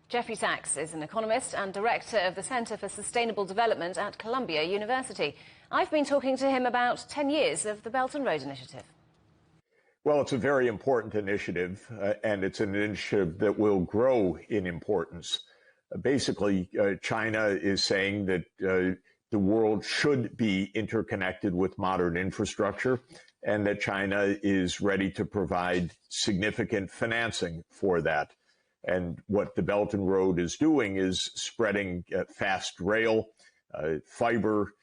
Jeffrey Sachs is an economist and director of the Centre for Sustainable Development at Columbia University. I've been talking to him about 10 years of the Belt and Road Initiative. Well, it's a very important initiative, and it's an initiative that will grow in importance. Basically, China is saying that the world should be interconnected with modern infrastructure, and that China is ready to provide significant financing for that. And what the Belt and Road is doing is spreading fast rail, fiber,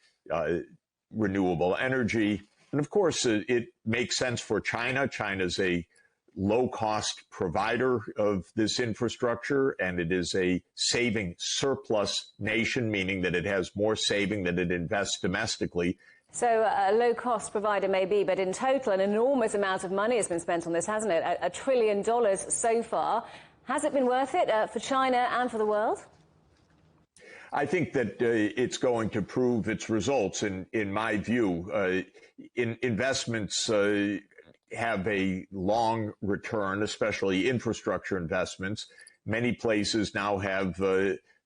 renewable energy. And of course, it makes sense for China. China's a low-cost provider of this infrastructure, and it is a saving surplus nation, meaning that it has more saving than it invests domestically. So a low-cost provider may be, but in total, an enormous amount of money has been spent on this, hasn't it? $1 trillion so far. Has it been worth it for China and for the world? I think that it's going to prove its results, in my view. Investments have a long return, especially infrastructure investments. Many places now have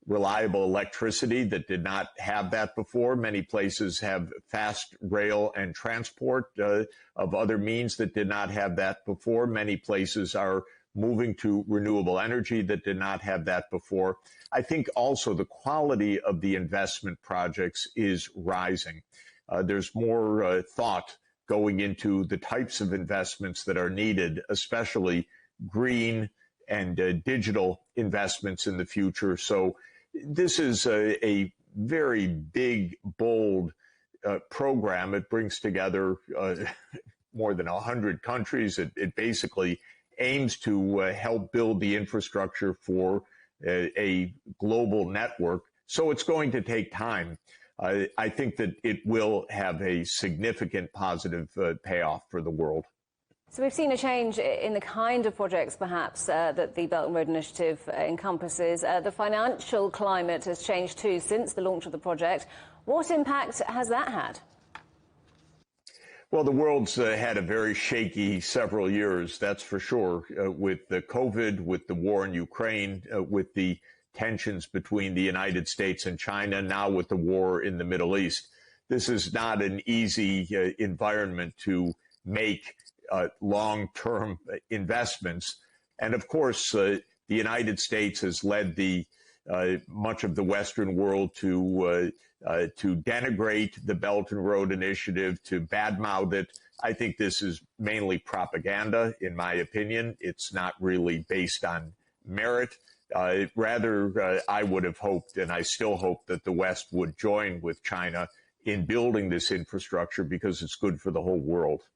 reliable electricity that did not have that before. Many places have fast rail and transport of other means that did not have that before. Many places are moving to renewable energy that did not have that before. I think also the quality of the investment projects is rising. There's more thought going into the types of investments that are needed, especially green and digital investments in the future. So this is a very big, bold program. It brings together more than 100 countries. It basically aims to help build the infrastructure for a global network. So it's going to take time. I think that it will have a significant positive payoff for the world. So we've seen a change in the kind of projects, perhaps, that the Belt and Road Initiative encompasses. The financial climate has changed too since the launch of the project. What impact has that had? Well, the world's had a very shaky several years, that's for sure, with the COVID, with the war in Ukraine, with the tensions between the United States and China, now with the war in the Middle East. This is not an easy environment to make long-term investments. And of course, the United States has led much of the Western world to denigrate the Belt and Road Initiative, to badmouth it. I think this is mainly propaganda, in my opinion. It's not really based on merit. Rather, I would have hoped, and I still hope, that the West would join with China in building this infrastructure because it's good for the whole world.